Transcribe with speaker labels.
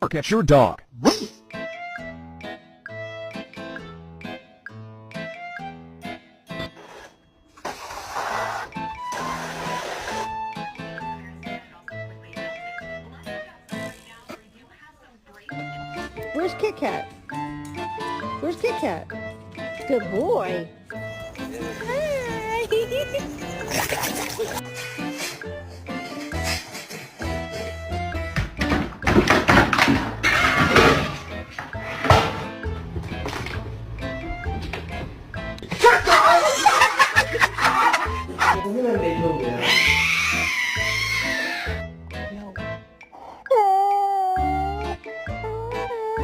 Speaker 1: Bark at your dog.
Speaker 2: Where's Kit Kat? Where's Kit Kat? Good boy.